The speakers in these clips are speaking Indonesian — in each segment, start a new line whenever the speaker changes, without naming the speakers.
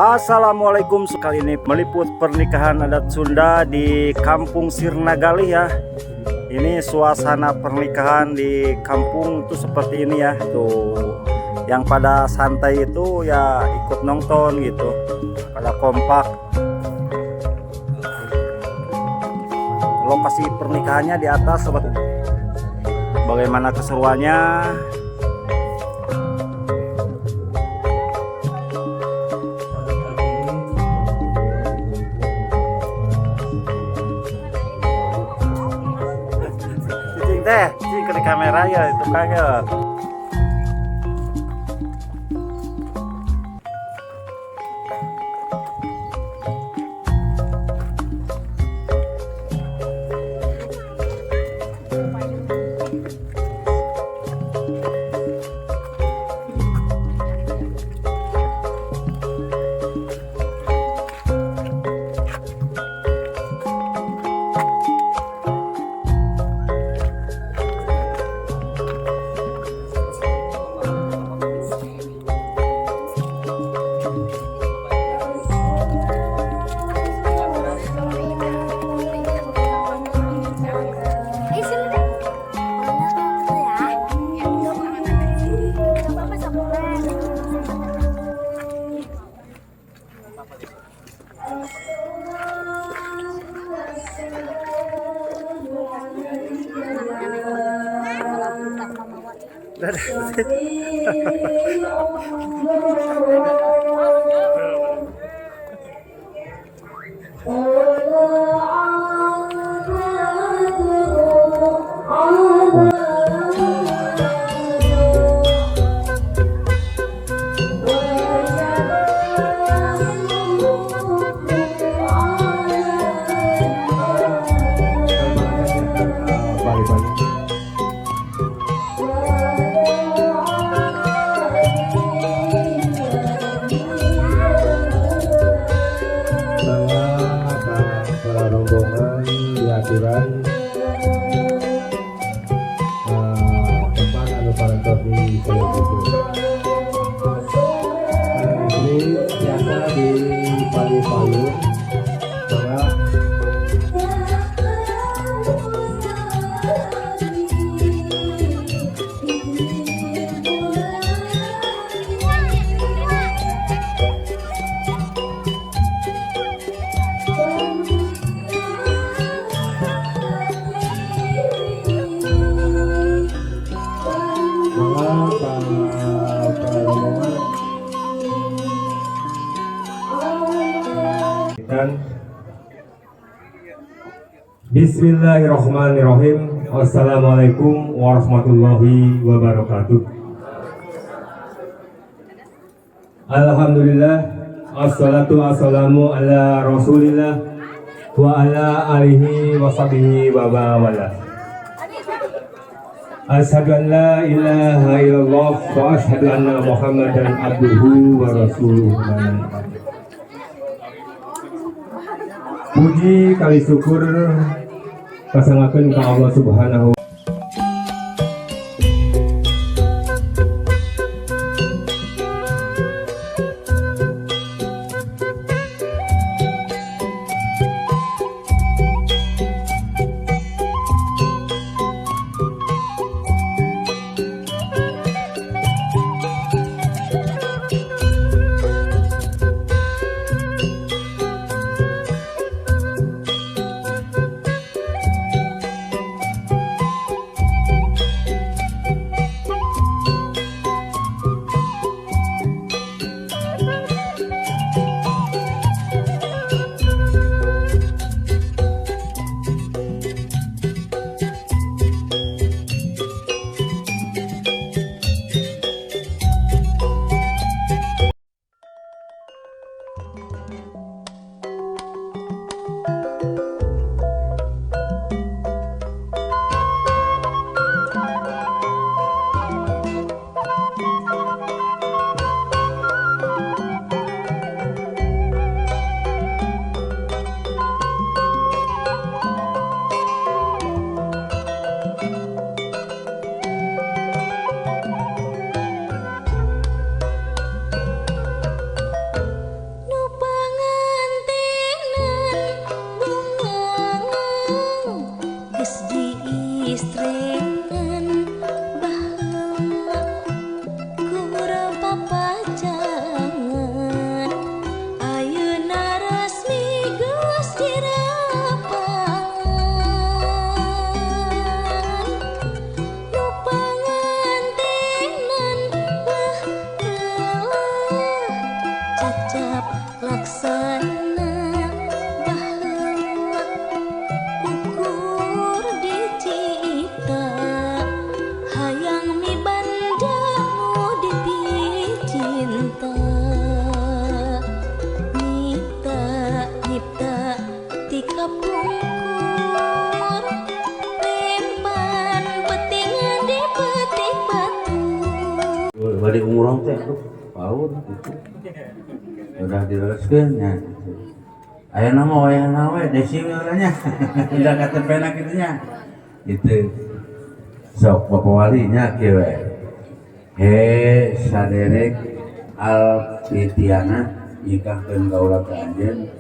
Assalamualaikum, sekali ini meliput pernikahan adat Sunda di Kampung Sirnagali ya. Ini suasana pernikahan di kampung itu seperti ini ya. Tuh, yang pada santai itu ya ikut nonton gitu, pada kompak. Lokasi pernikahannya di atas sobat. Bagaimana keseruannya? Cing ke kamera ya itu kagak.
Tempat anu parantos di ini biasa di Palu-Palu Bismillahirrahmanirrahim. Wassalamualaikum warahmatullahi wabarakatuh. Alhamdulillah, assalatu wassalamu ala rasulillah wa ala alihi wa sahbihi wa bawala. Asyhadu an la ilaha illallah wa asyhadu anna muhammadan abduhu wa rasuluh. Puji kali syukur kasangakeun ka Allah Subhanahu.
kungkur rempan petingan di petik batu.
Balik umroh teh paur gitu. Udah direskeun nya. Aya nama wayahna we desi urangnya. Udah katepena kitu nya. Gitu. Sok Bapak Wali nya kieu we. He saderek Alfitiana nikahkeun kaula ka anjeun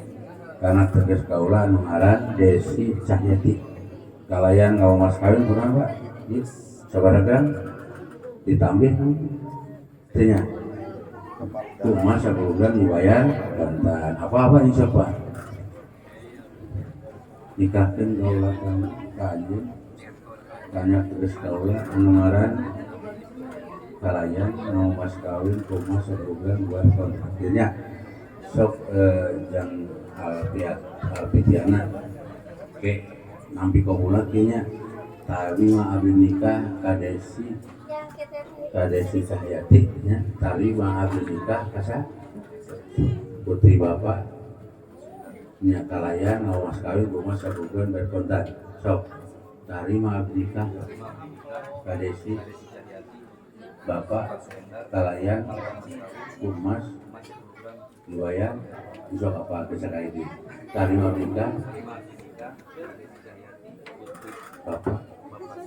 kana tegas kaula anu ngaran Desi Cahyati. Kalayan ngawa mas kawin kunaon Pak? Ieu sabaragan ditambih teh nya. Tuh mas bulan dibayar bantan apa-apa insya Allah nikahkan kaula ka anjeun tanya terus kaula anu ngaran kalayan mau mas kawin kumaha sabulan buat kontraknya sok jang Alfitiana oke nampi kaula kieu nya tadi mah abdi nikah ka Desi Cahyati nya tari mah abdi nikah ka putri bapak nya kalayan ngawas kawin kumaha sabulan bayar kontan sok tari mah abdi nikah ka Desi bapak kalayan kumas dibayar sok apa bisa kayak gitu tari mah abdi nikah bapak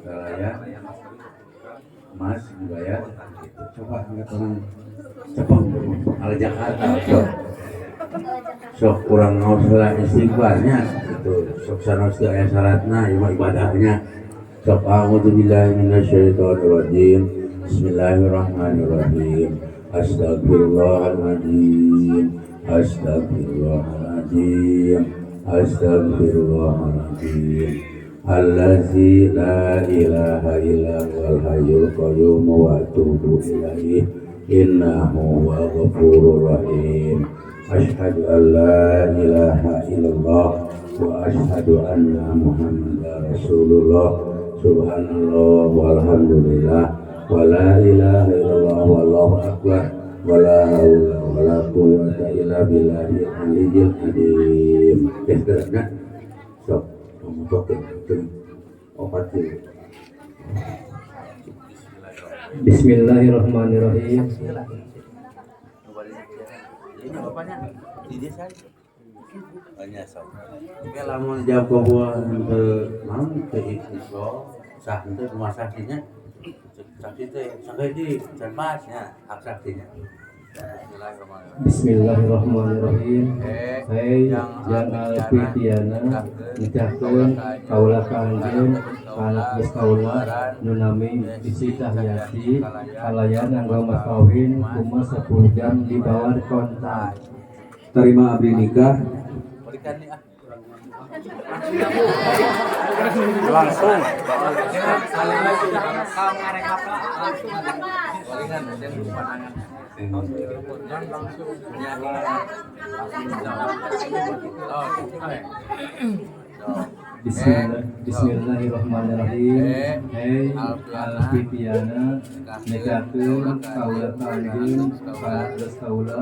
kalayan mas dibayar coba angkat orang cepet ala Jakarta sok kurang ngauslah istighfarnya itu sok sanos teu aya syaratna ieu mah ibadahnya sok a'udzu billahi minasyaitonir rajim bismillahirrahmanirrahim astagfirullahaladzim astagfirullahaladzim astagfirullahaladzim allazi la ilaha illa huwal hayyul qayyum wa atubu ilaihi innahu huwal ghafurur rahim asyhadu an la ilaha illallah wa asyhadu anna muhammadar rasulullah subhanallah walhamdulillah wa la ilaha illallah wallahu akbar wa la haula wa la quwwata illa billahil aliyyil azim. Gerak sok
Bismillahirrahmanirrahim.
Lamun jawab bahwa naon teh iso sah teh rumah saktinya sakti teh sampai di cenpasnya hak saktinya.
Bismillahirrahmanirrahim. Hei yang Alfitiana nikahkeun kaula ka anjeun anak geus kaula nu nami Desi Cahyati kalayan angga mas kawin kumaha 10 jam dibayar kontan.
Terima abdi nikah
langsung
Bismillahirrahmanirrahim. Hei Alfitiana nikahkeun kaula ka anjeun anak geus kaula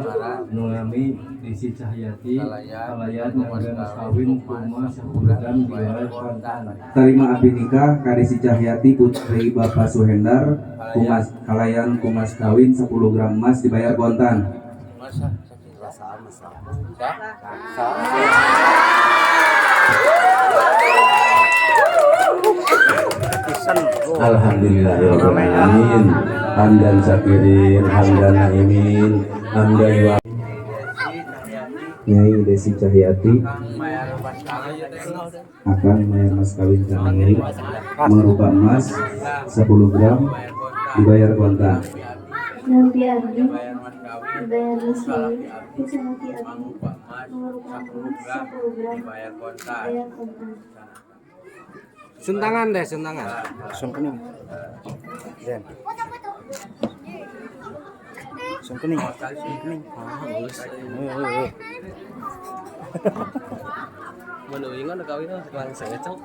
nu nami Desi Cahyati kalayan angga mas kawin kumaha 10 jam dibayar kontan.
terima abdi nikah ka Desi Cahyati putri Bapak Suhendar kumas kalayan kumas kawin 10 gram emas dibayar kontan.
Alhamdulillahirrahmanirrahim hamdan syakirin hamdan naimin hamdan wa
Nyai Desi Cahyati akan membayar mas kawin kami berupa emas 10 gram dibayar kontan.
Nanti abdi dibayar mas kawin bisa nanti abdi berupa emas 10 gram bayar kontan.
Suntangan deh, suntangan.
Sungkening. Zen. Sungkening. Sungkening. Bagus.
Menuingan kawin sekarang saya cok.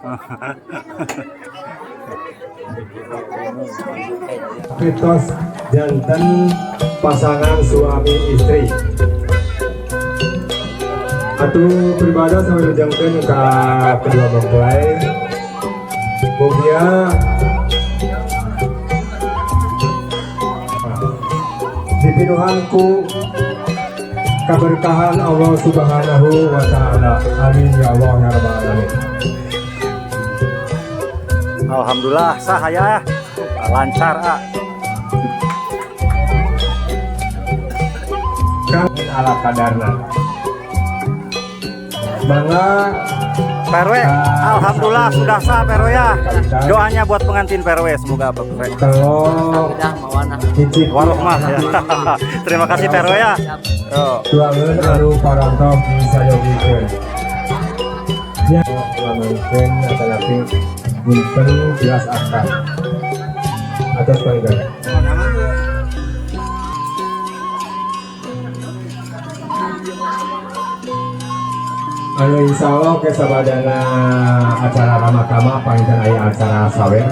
Mitos jantan pasangan suami istri.
Atuh beribadah sampai dijangkeun ka kedua mempelai. Mugia dipinuhanku keberkahan Allah Subhanahu wa Ta'ala. Amin ya Allah ya Rabbal alamin.
Alhamdulillah sah ya, lancar
Kang ala kadarna. Mangga
PRW, alhamdulillah sudah sah PRW ya. Doanya buat pengantin PRW semoga PRW.
kalau
Udah mawana.
cicip
Warohmah ya. Terima kasih PRW ya. Yo.
tuangeun anu parantos bisa yogikeun. Ya ngamankeun atanapi punten jelas akan. Atas panggilan. Anu insya Allah kesabadana acara Ramakama panggilan aya acara sawer.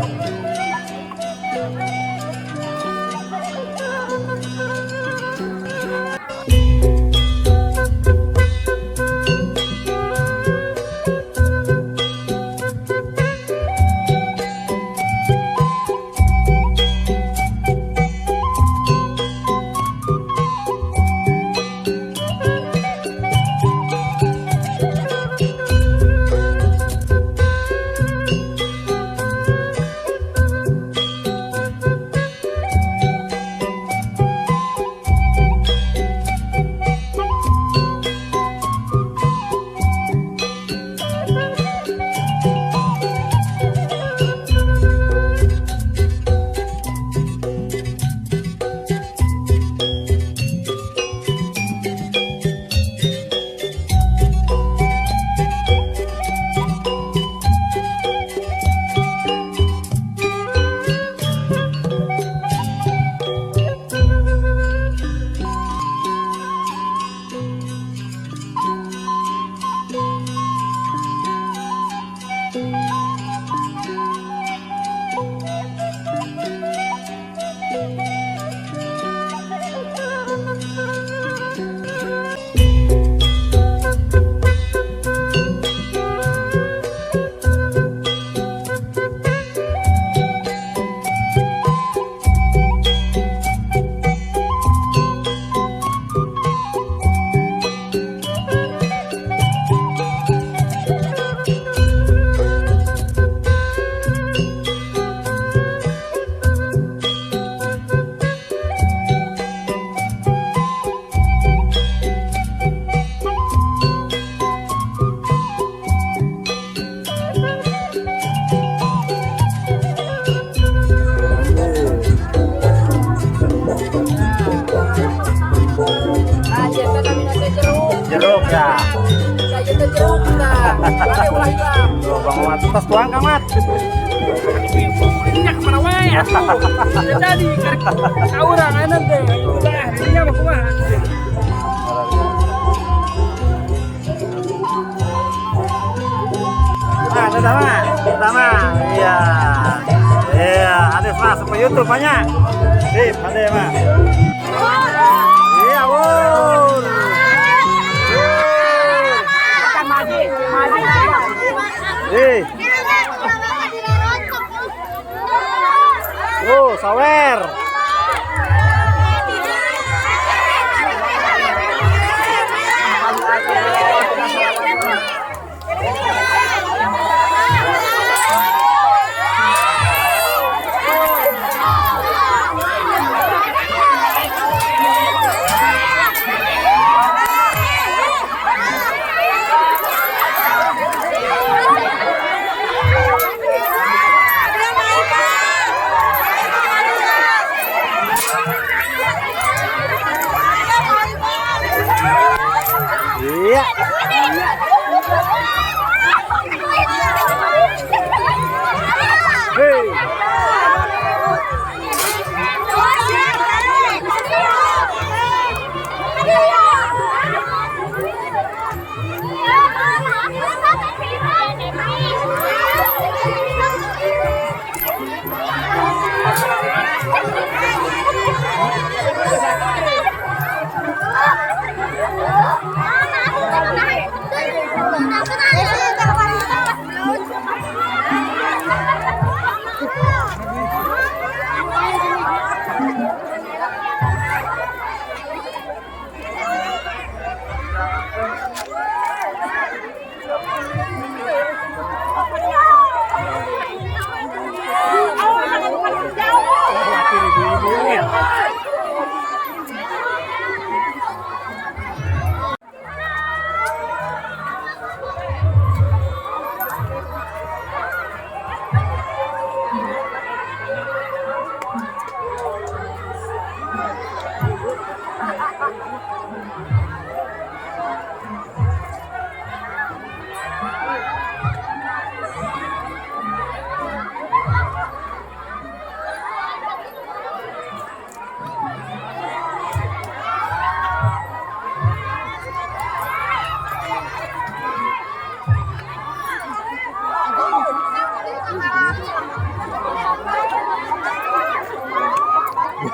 Jeruk ya.
Saya ke jeruk nah. Boleh ulah hilang.
Tuh Bang Mat, tas tuang Kang Mat.
Ini kemana wae atuh. Jadi ka urang anak teh. Udah, ini mah kumaha.
Nah, pertama. Iya. Iya, ada masuk ke YouTube banyak. Sip, ada mah. Iya, Bun. Sawer.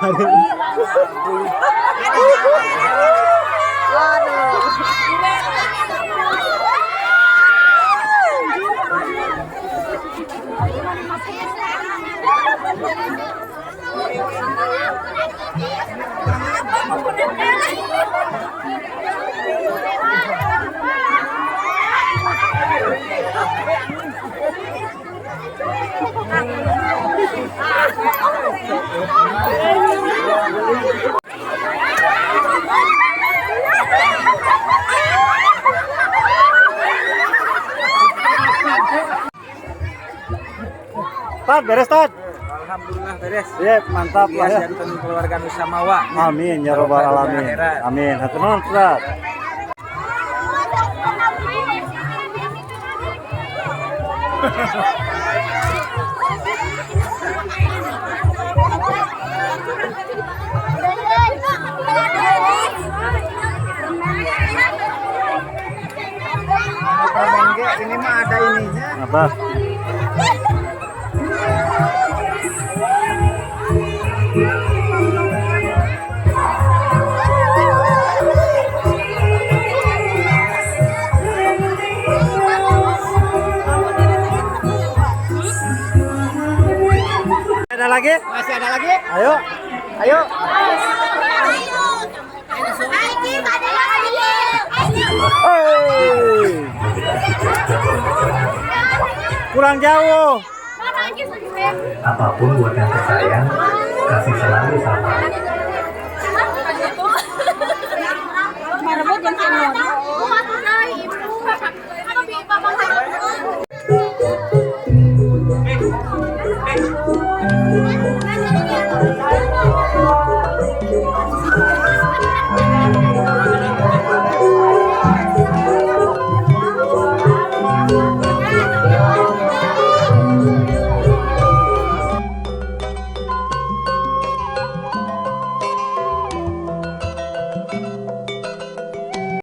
Tad, beres Tad.
Alhamdulillah beres.
Iya, mantap lah ya.
Jantan keluarga Nusa Mawa.
Amin ya robbal alamin. Amin. Hatur nuhun Tad.
Ini mah ada ininya.
Apa? Ada lagi?
Masih ada lagi?
Ayo.
Ayo.
Hey. Kurang jauh.
Apapun buat yang tersayang, kasih selalu sama.